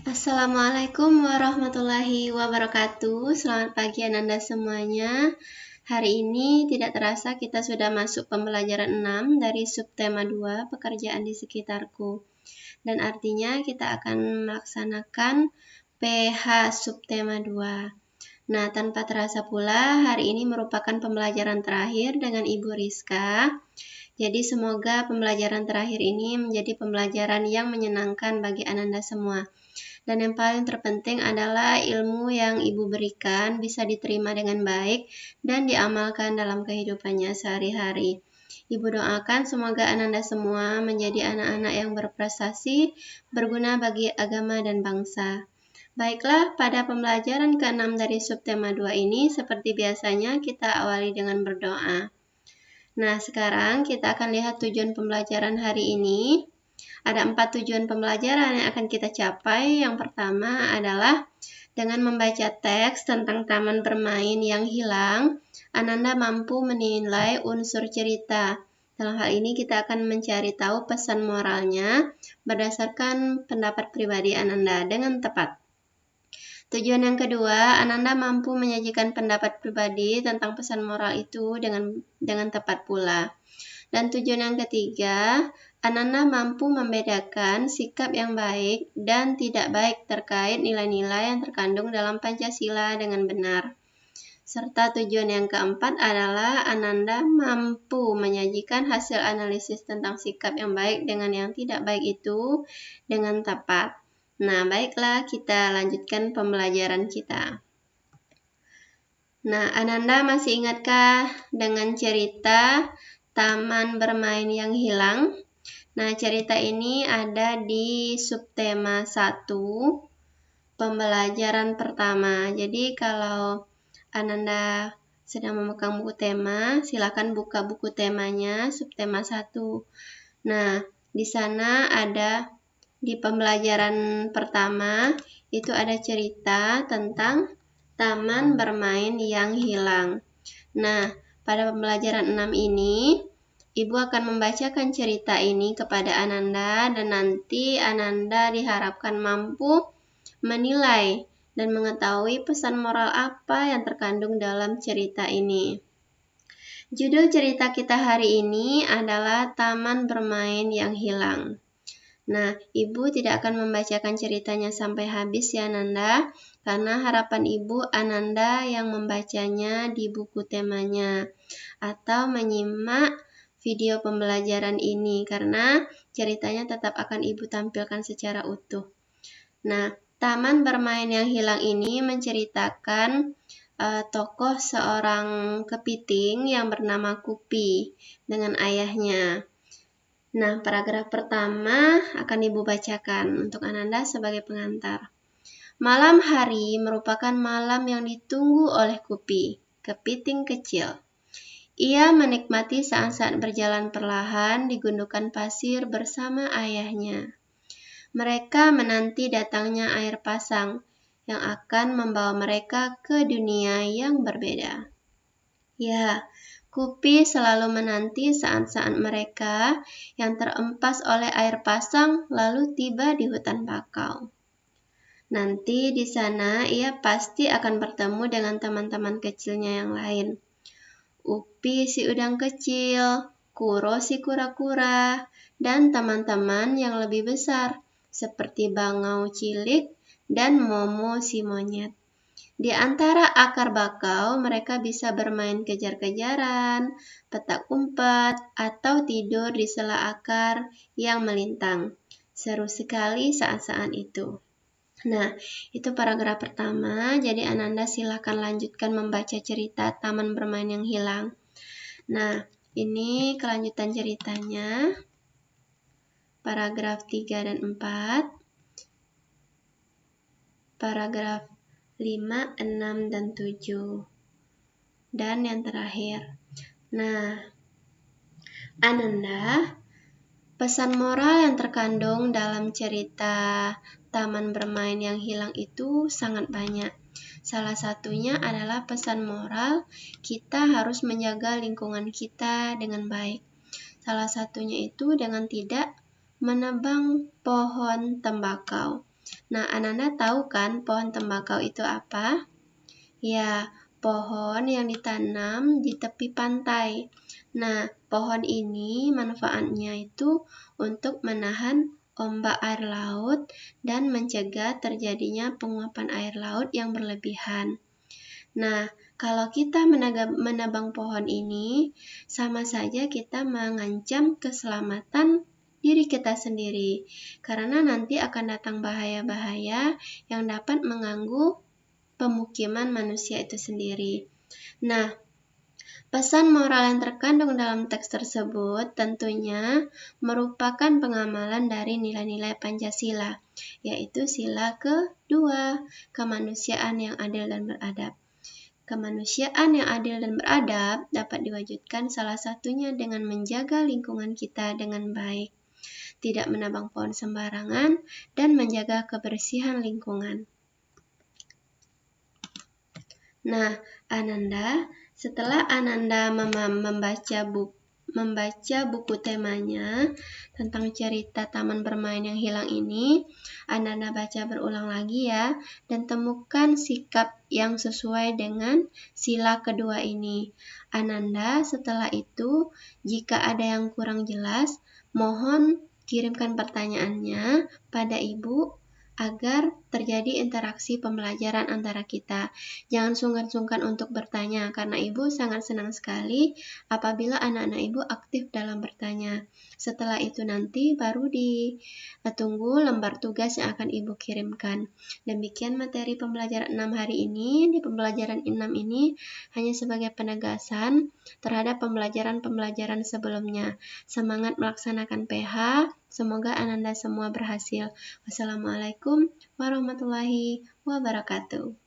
Assalamualaikum warahmatullahi wabarakatuh. Selamat pagi Ananda semuanya. Hari ini tidak terasa kita sudah masuk pembelajaran 6 dari subtema 2 pekerjaan di sekitarku. Dan artinya kita akan melaksanakan PH subtema 2. Nah, tanpa terasa pula hari ini merupakan pembelajaran terakhir dengan Ibu Rizka. Jadi semoga pembelajaran terakhir ini menjadi pembelajaran yang menyenangkan bagi Ananda semua. Dan yang paling terpenting adalah ilmu yang Ibu berikan bisa diterima dengan baik dan diamalkan dalam kehidupannya sehari-hari. Ibu doakan semoga Ananda semua menjadi anak-anak yang berprestasi, berguna bagi agama dan bangsa. Baiklah, pada pembelajaran ke-6 dari subtema 2 ini, seperti biasanya kita awali dengan berdoa. Nah, sekarang kita akan lihat tujuan pembelajaran hari ini. Ada 4 tujuan pembelajaran yang akan kita capai. Yang pertama adalah dengan membaca teks tentang taman bermain yang hilang, Ananda mampu menilai unsur cerita. Dalam hal ini kita akan mencari tahu pesan moralnya berdasarkan pendapat pribadi Ananda dengan tepat. Tujuan yang kedua, Ananda mampu menyajikan pendapat pribadi tentang pesan moral itu dengan tepat pula. Dan tujuan yang ketiga, Ananda mampu membedakan sikap yang baik dan tidak baik terkait nilai-nilai yang terkandung dalam Pancasila dengan benar. Serta tujuan yang keempat adalah Ananda mampu menyajikan hasil analisis tentang sikap yang baik dengan yang tidak baik itu dengan tepat. Nah, baiklah kita lanjutkan pembelajaran kita. Nah, Ananda masih ingatkah dengan cerita Taman Bermain yang Hilang? Nah, cerita ini ada di subtema 1, pembelajaran pertama. Jadi, kalau Ananda sedang memegang buku tema, silakan buka buku temanya, subtema 1. Nah, di sana ada di pembelajaran pertama, itu ada cerita tentang Taman Bermain yang Hilang. Nah, pada pembelajaran 6 ini, Ibu akan membacakan cerita ini kepada Ananda dan nanti Ananda diharapkan mampu menilai dan mengetahui pesan moral apa yang terkandung dalam cerita ini. Judul cerita kita hari ini adalah Taman Bermain yang Hilang. Nah, Ibu tidak akan membacakan ceritanya sampai habis ya Ananda, karena harapan Ibu Ananda yang membacanya di buku temanya atau menyimak video pembelajaran ini karena ceritanya tetap akan Ibu tampilkan secara utuh. Nah, Taman Bermain yang Hilang ini menceritakan tokoh seorang kepiting yang bernama Kupi dengan ayahnya. Nah, paragraf pertama akan Ibu bacakan untuk Ananda sebagai pengantar. Malam hari merupakan malam yang ditunggu oleh Kupi, kepiting kecil. Ia menikmati saat-saat berjalan perlahan di gundukan pasir bersama ayahnya. Mereka menanti datangnya air pasang yang akan membawa mereka ke dunia yang berbeda. Ya, Kupi selalu menanti saat-saat mereka yang terempas oleh air pasang lalu tiba di hutan bakau. Nanti di sana ia pasti akan bertemu dengan teman-teman kecilnya yang lain. Upi si udang kecil, Kuro si kura-kura, dan teman-teman yang lebih besar seperti bangau cilik dan Momo si monyet. Di antara akar bakau, mereka bisa bermain kejar-kejaran, petak umpet, atau tidur di sela akar yang melintang. Seru sekali saat-saat itu. Nah, itu paragraf pertama. Jadi Ananda silakan lanjutkan membaca cerita Taman Bermain yang Hilang. Nah, ini kelanjutan ceritanya. Paragraf 3 dan 4. Paragraf 5, 6, dan 7. Dan yang terakhir. Nah, Ananda, pesan moral yang terkandung dalam cerita Taman Bermain yang Hilang itu sangat banyak. Salah satunya adalah pesan moral kita harus menjaga lingkungan kita dengan baik. Salah satunya itu dengan tidak menebang pohon tembakau. Nah, Ananda tahu kan pohon tembakau itu apa? Ya, pohon yang ditanam di tepi pantai. Nah, pohon ini manfaatnya itu untuk menahan ombak air laut dan mencegah terjadinya penguapan air laut yang berlebihan. Nah, kalau kita menebang pohon ini, sama saja kita mengancam keselamatan diri kita sendiri, karena nanti akan datang bahaya-bahaya yang dapat mengganggu pemukiman manusia itu sendiri. Nah, pesan moral yang terkandung dalam teks tersebut tentunya merupakan pengamalan dari nilai-nilai Pancasila, yaitu sila kedua, kemanusiaan yang adil dan beradab. Kemanusiaan yang adil dan beradab dapat diwujudkan salah satunya dengan menjaga lingkungan kita dengan baik, tidak menebang pohon sembarangan, dan menjaga kebersihan lingkungan. Nah, Ananda, setelah Ananda membaca buku temanya tentang cerita taman bermain yang hilang ini, Ananda baca berulang lagi ya, dan temukan sikap yang sesuai dengan sila kedua ini. Ananda setelah itu, jika ada yang kurang jelas, mohon kirimkan pertanyaannya pada Ibu agar terjadi interaksi pembelajaran antara kita. Jangan sungkan-sungkan untuk bertanya, karena Ibu sangat senang sekali apabila anak-anak Ibu aktif dalam bertanya. Setelah itu nanti baru ditunggu lembar tugas yang akan Ibu kirimkan. Demikian materi pembelajaran 6 hari ini. Di pembelajaran 6 ini hanya sebagai penegasan terhadap pembelajaran-pembelajaran sebelumnya. Semangat melaksanakan PH. Semoga Ananda semua berhasil. Wassalamualaikum warahmatullahi wabarakatuh.